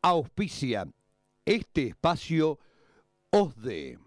auspicia este espacio OSDE.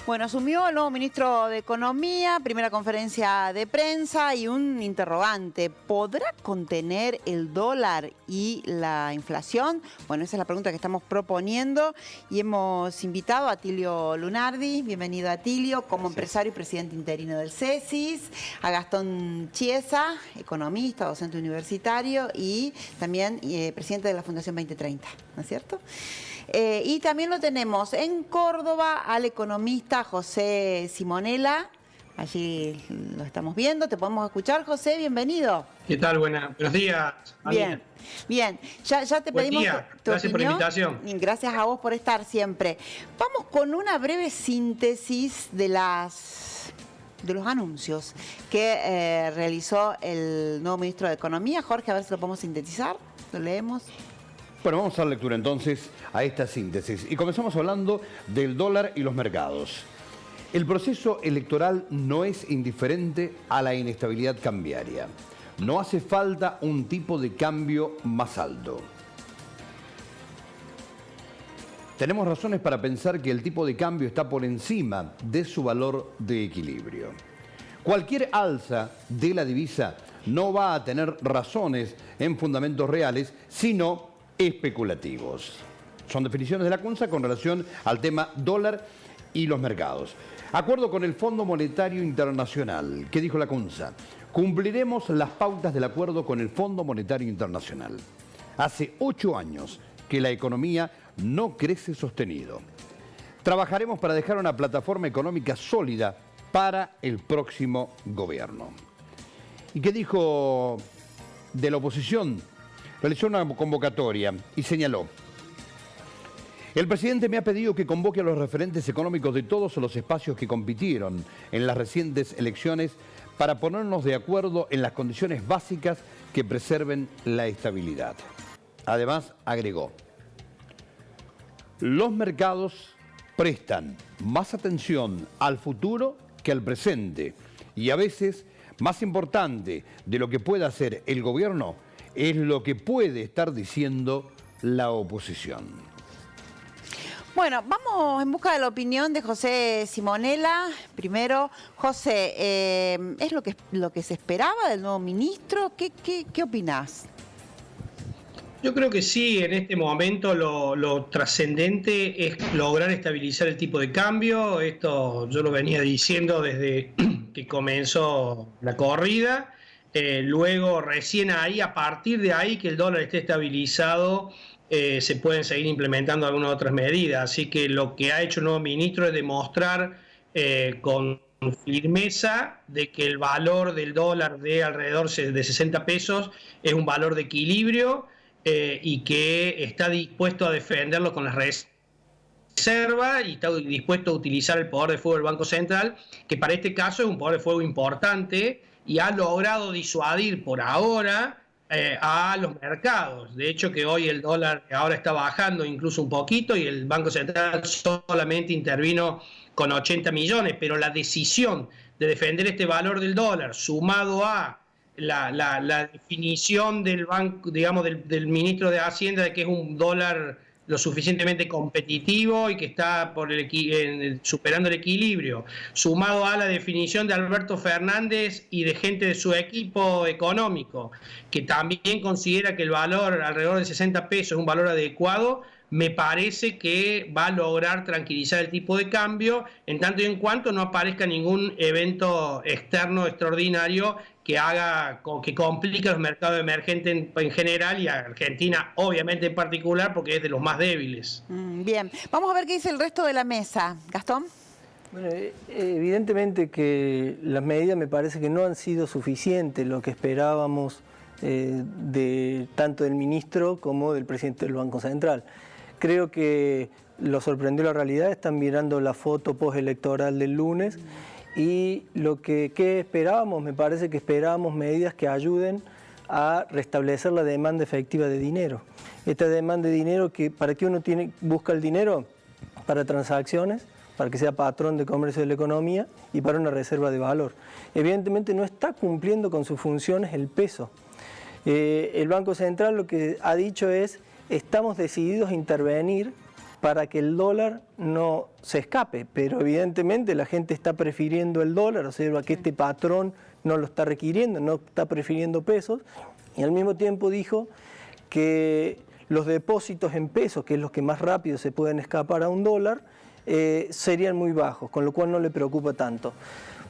Bueno, asumió el nuevo ministro de Economía, primera conferencia de prensa y un interrogante. ¿Podrá contener el dólar y la inflación? Bueno, esa es la pregunta que estamos proponiendo y hemos invitado a Atilio Lunardi. Bienvenido, Atilio, como empresario y presidente interino del CESIS, a Gastón Chiesa, economista, docente universitario y también presidente de la Fundación 2030, ¿no es cierto? Y también lo tenemos en Córdoba al economista José Simonella. Allí lo estamos viendo. ¿Te podemos escuchar, José? Bienvenido. ¿Qué tal? Buenos días, Marina. Bien. Ya te pedimos tu Gracias opinión. por la invitación. Gracias a vos por estar siempre. Vamos con una breve síntesis de los anuncios que realizó el nuevo ministro de Economía. Jorge, a ver si lo podemos sintetizar. Lo leemos. Bueno, vamos a dar lectura entonces a esta síntesis. Y comenzamos hablando del dólar y los mercados. El proceso electoral no es indiferente a la inestabilidad cambiaria. No hace falta un tipo de cambio más alto. Tenemos razones para pensar que el tipo de cambio está por encima de su valor de equilibrio. Cualquier alza de la divisa no va a tener razones en fundamentos reales, sino especulativos. Son definiciones de la CUNSA con relación al tema dólar y los mercados. Acuerdo con el Fondo Monetario Internacional. ¿Qué dijo la CUNSA? Cumpliremos las pautas del acuerdo con el Fondo Monetario Internacional. Hace 8 años que la economía no crece sostenido. Trabajaremos para dejar una plataforma económica sólida para el próximo gobierno. ¿Y qué dijo de la oposición? Realizó una convocatoria y señaló: el presidente me ha pedido que convoque a los referentes económicos de todos los espacios que compitieron en las recientes elecciones para ponernos de acuerdo en las condiciones básicas que preserven la estabilidad. Además, agregó: los mercados prestan más atención al futuro que al presente y a veces, más importante de lo que pueda hacer el gobierno, es lo que puede estar diciendo la oposición. Bueno, vamos en busca de la opinión de José Simonella. Primero, José, ¿es lo que se esperaba del nuevo ministro? ¿Qué opinás? Yo creo que sí, en este momento lo trascendente es lograr estabilizar el tipo de cambio. Esto yo lo venía diciendo desde que comenzó la corrida. Luego, recién ahí, a partir de ahí que el dólar esté estabilizado, se pueden seguir implementando algunas otras medidas. Así que lo que ha hecho el nuevo ministro es demostrar con firmeza de que el valor del dólar de alrededor de 60 pesos es un valor de equilibrio y que está dispuesto a defenderlo con las reservas y está dispuesto a utilizar el poder de fuego del Banco Central, que para este caso es un poder de fuego importante y ha logrado disuadir por ahora a los mercados. De hecho, que hoy el dólar ahora está bajando incluso un poquito y el Banco Central solamente intervino con 80 millones, pero la decisión de defender este valor del dólar sumado a la definición del banco, digamos, del ministro de Hacienda de que es un dólar lo suficientemente competitivo y que está superando el equilibrio, sumado a la definición de Alberto Fernández y de gente de su equipo económico, que también considera que el valor alrededor de 60 pesos es un valor adecuado, me parece que va a lograr tranquilizar el tipo de cambio en tanto y en cuanto no aparezca ningún evento externo extraordinario que complique los mercados emergentes en general y a Argentina obviamente en particular porque es de los más débiles. Bien, vamos a ver qué dice el resto de la mesa. Gastón. Bueno, evidentemente que las medidas me parece que no han sido suficientes, lo que esperábamos de tanto del ministro como del presidente del Banco Central. Creo que lo sorprendió la realidad, están mirando la foto postelectoral del lunes y ¿qué esperábamos? Me parece que esperábamos medidas que ayuden a restablecer la demanda efectiva de dinero. Esta demanda de dinero, ¿para qué uno busca el dinero? Para transacciones, para que sea patrón de comercio de la economía y para una reserva de valor. Evidentemente no está cumpliendo con sus funciones el peso. El Banco Central lo que ha dicho es, estamos decididos a intervenir para que el dólar no se escape, pero evidentemente la gente está prefiriendo el dólar, observa que este patrón no lo está requiriendo, no está prefiriendo pesos, y al mismo tiempo dijo que los depósitos en pesos, que es los que más rápido se pueden escapar a un dólar, serían muy bajos, con lo cual no le preocupa tanto.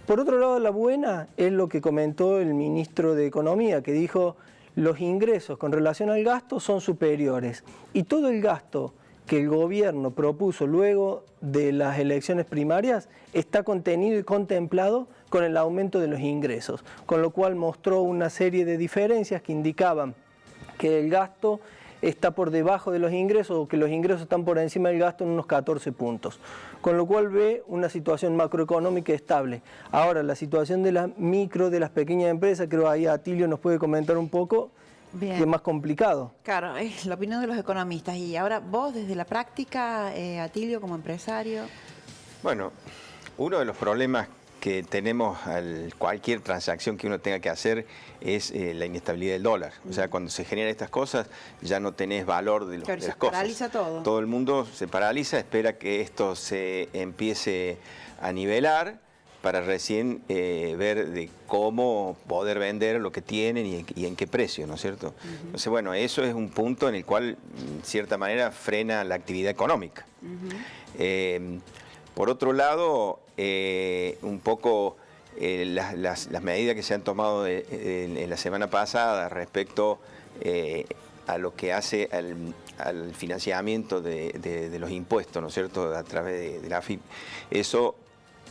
Por otro lado, la buena es lo que comentó el ministro de Economía, que dijo los ingresos con relación al gasto son superiores y todo el gasto que el gobierno propuso luego de las elecciones primarias está contenido y contemplado con el aumento de los ingresos, con lo cual mostró una serie de diferencias que indicaban que el gasto está por debajo de los ingresos o que los ingresos están por encima del gasto en unos 14 puntos, con lo cual ve una situación macroeconómica estable. Ahora, la situación de las micro, de las pequeñas empresas, creo ahí Atilio nos puede comentar un poco. Bien. Que es más complicado. Claro, es la opinión de los economistas. Y ahora vos, desde la práctica, Atilio, como empresario. Bueno, uno de los problemas que tenemos cualquier transacción que uno tenga que hacer es la inestabilidad del dólar. O sea, cuando se generan estas cosas, ya no tenés valor de las cosas. Se paraliza todo. Todo el mundo se paraliza, espera que esto se empiece a nivelar para recién ver de cómo poder vender lo que tienen y en qué precio, ¿no es cierto? Entonces, bueno, eso es un punto en el cual, en cierta manera, frena la actividad económica. Por otro lado, un poco las medidas que se han tomado en la semana pasada respecto a lo que hace al financiamiento de los impuestos, ¿no es cierto?, a través de la AFIP, eso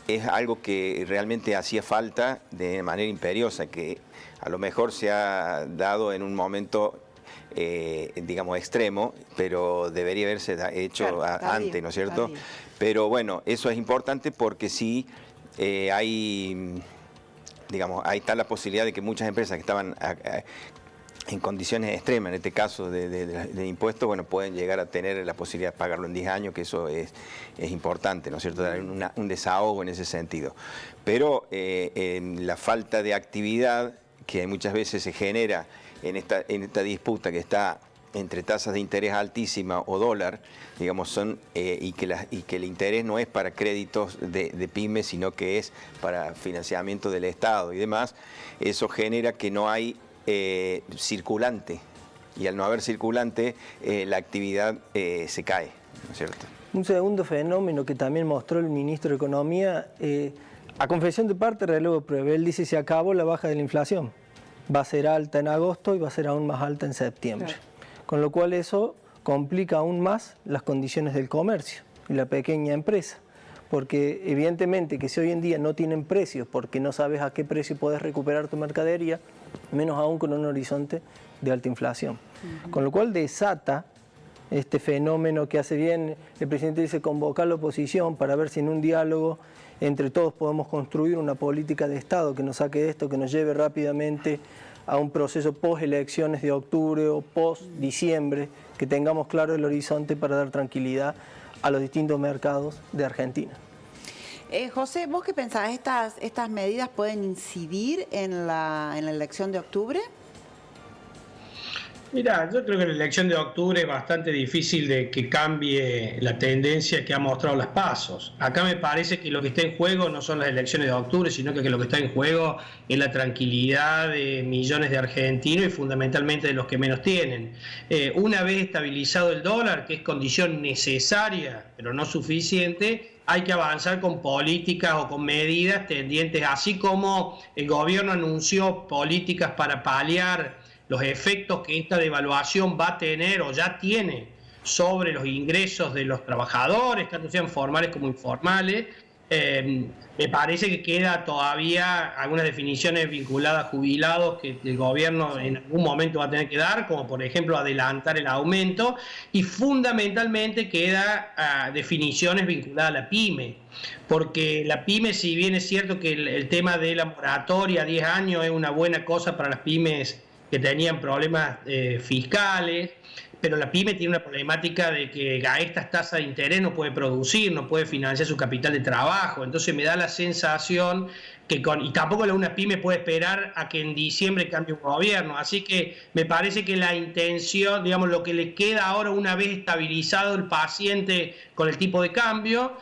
es algo que realmente hacía falta de manera imperiosa, que a lo mejor se ha dado en un momento, digamos, extremo, pero debería haberse hecho antes, ¿no es cierto? Pero bueno, eso es importante porque sí hay, digamos, ahí está la posibilidad de que muchas empresas que estaban en condiciones extremas, en este caso de impuestos, bueno, pueden llegar a tener la posibilidad de pagarlo en 10 años, que eso es importante, ¿no es cierto?, dar un desahogo en ese sentido. Pero la falta de actividad que muchas veces se genera en esta disputa que está entre tasas de interés altísimas o dólar, digamos, y que el interés no es para créditos de pymes, sino que es para financiamiento del Estado y demás, eso genera que no hay circulante, y al no haber circulante la actividad se cae, ¿no es cierto? Un segundo fenómeno que también mostró el ministro de Economía, a confesión de parte, relevo prueba, él dice se acabó la baja de la inflación, va a ser alta en agosto y va a ser aún más alta en septiembre, claro. Con lo cual eso complica aún más las condiciones del comercio y la pequeña empresa, porque evidentemente que si hoy en día no tienen precios porque no sabes a qué precio podés recuperar tu mercadería, menos aún con un horizonte de alta inflación. Con lo cual desata este fenómeno que hace bien, el presidente dice convocar a la oposición para ver si en un diálogo entre todos podemos construir una política de Estado que nos saque de esto, que nos lleve rápidamente a un proceso post-elecciones de octubre o post-diciembre, que tengamos claro el horizonte para dar tranquilidad a los distintos mercados de Argentina. José, ¿vos qué pensás? ¿Estas medidas pueden incidir en la elección de octubre? Mira, yo creo que la elección de octubre es bastante difícil de que cambie la tendencia que ha mostrado las PASO. Acá me parece que lo que está en juego no son las elecciones de octubre, sino que lo que está en juego es la tranquilidad de millones de argentinos y fundamentalmente de los que menos tienen. Una vez estabilizado el dólar, que es condición necesaria, pero no suficiente, hay que avanzar con políticas o con medidas tendientes, así como el gobierno anunció políticas para paliar los efectos que esta devaluación va a tener o ya tiene sobre los ingresos de los trabajadores, tanto sean formales como informales. Me parece que queda todavía algunas definiciones vinculadas a jubilados que el gobierno en algún momento va a tener que dar, como por ejemplo adelantar el aumento, y fundamentalmente queda definiciones vinculadas a la pyme, porque la pyme, si bien es cierto que el tema de la moratoria a 10 años es una buena cosa para las pymes que tenían problemas fiscales, pero la pyme tiene una problemática de que a estas tasas de interés no puede producir, no puede financiar su capital de trabajo. Entonces me da la sensación que y tampoco una pyme puede esperar a que en diciembre cambie un gobierno. Así que me parece que la intención, digamos, lo que le queda ahora una vez estabilizado el paciente con el tipo de cambio,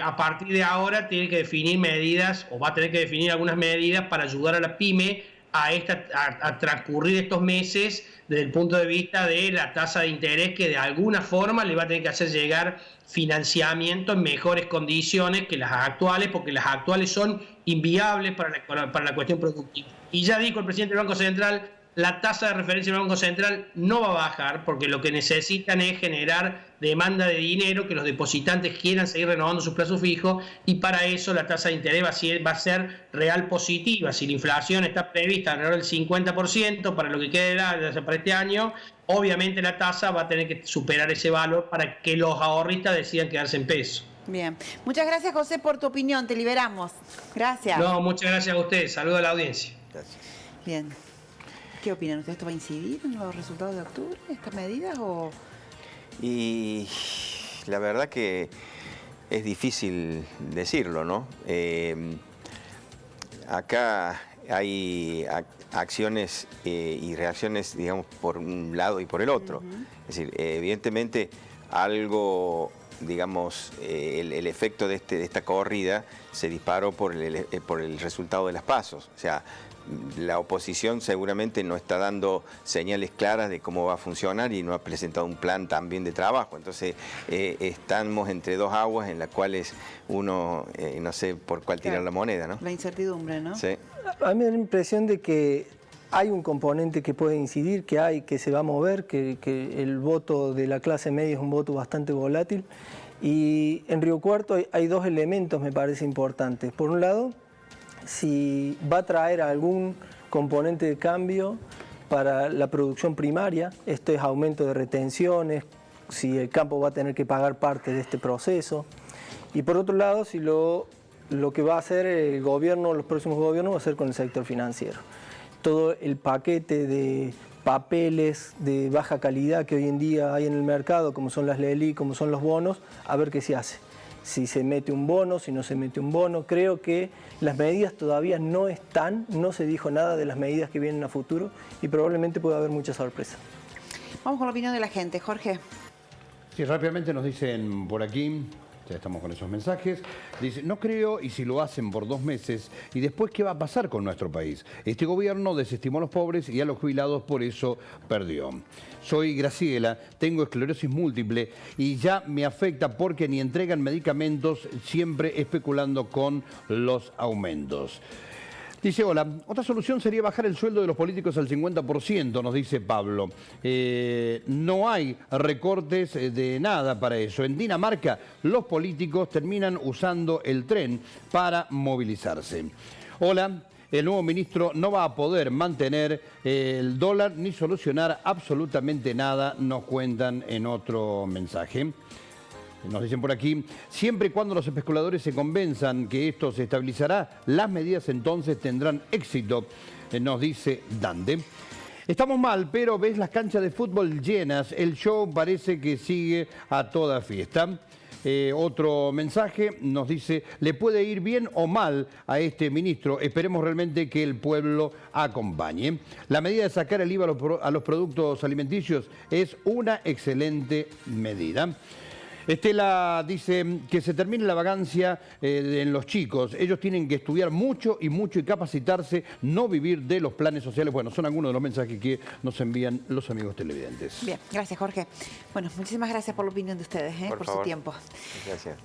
a partir de ahora tiene que definir medidas, o va a tener que definir algunas medidas para ayudar a la pyme a transcurrir estos meses desde el punto de vista de la tasa de interés, que de alguna forma le va a tener que hacer llegar financiamiento en mejores condiciones que las actuales, porque las actuales son inviables para la cuestión productiva. Y ya dijo el presidente del Banco Central, la tasa de referencia del Banco Central no va a bajar, porque lo que necesitan es generar demanda de dinero, que los depositantes quieran seguir renovando sus plazos fijos, y para eso la tasa de interés va a ser real positiva. Si la inflación está prevista alrededor del 50% para lo que queda para este año, obviamente la tasa va a tener que superar ese valor para que los ahorristas decidan quedarse en peso. Bien. Muchas gracias, José, por tu opinión. Te liberamos. Gracias. No, muchas gracias a ustedes. Saludos a la audiencia. Gracias. Bien. ¿Qué opinan ustedes? ¿Esto va a incidir en los resultados de octubre, estas medidas? Y la verdad que es difícil decirlo, ¿no? Acá hay acciones y reacciones, digamos, por un lado y por el otro. Es decir, evidentemente algo, digamos, el efecto de esta corrida se disparó por el resultado de las PASOs. O sea, la oposición seguramente no está dando señales claras de cómo va a funcionar y no ha presentado un plan también de trabajo. Entonces, estamos entre dos aguas en las cuales uno no sé por cuál tirar la moneda, ¿no? La incertidumbre, ¿no? Sí. A mí me da la impresión de que hay un componente que puede incidir, que se va a mover, que el voto de la clase media es un voto bastante volátil. Y en Río Cuarto hay dos elementos, me parece, importantes. Por un lado, si va a traer algún componente de cambio para la producción primaria, esto es aumento de retenciones, si el campo va a tener que pagar parte de este proceso. Y por otro lado, si lo que va a hacer el gobierno, los próximos gobiernos, va a ser con el sector financiero. Todo el paquete de papeles de baja calidad que hoy en día hay en el mercado, como son las LELIQ, como son los bonos, a ver qué se hace. Si se mete un bono, si no se mete un bono. Creo que las medidas todavía no están, no se dijo nada de las medidas que vienen a futuro y probablemente pueda haber mucha sorpresa. Vamos con la opinión de la gente. Jorge. Sí, rápidamente nos dicen por aquí, ya estamos con esos mensajes, dice, no creo, y si lo hacen por 2 meses, ¿y después qué va a pasar con nuestro país? Este gobierno desestimó a los pobres y a los jubilados, por eso perdió. Soy Graciela, tengo esclerosis múltiple y ya me afecta porque ni entregan medicamentos, siempre especulando con los aumentos. Dice, hola, otra solución sería bajar el sueldo de los políticos al 50%, nos dice Pablo. No hay recortes de nada para eso. En Dinamarca, los políticos terminan usando el tren para movilizarse. Hola, el nuevo ministro no va a poder mantener el dólar ni solucionar absolutamente nada, nos cuentan en otro mensaje. Nos dicen por aquí, siempre y cuando los especuladores se convenzan que esto se estabilizará, las medidas entonces tendrán éxito, nos dice Dante. Estamos mal, pero ves las canchas de fútbol llenas, el show parece que sigue a toda fiesta. Otro mensaje nos dice, le puede ir bien o mal a este ministro, esperemos realmente que el pueblo acompañe. La medida de sacar el IVA a los productos alimenticios es una excelente medida. Estela dice que se termine la vagancia en los chicos. Ellos tienen que estudiar mucho y capacitarse, no vivir de los planes sociales. Bueno, son algunos de los mensajes que nos envían los amigos televidentes. Bien, gracias, Jorge. Bueno, muchísimas gracias por la opinión de ustedes, por su tiempo. Gracias.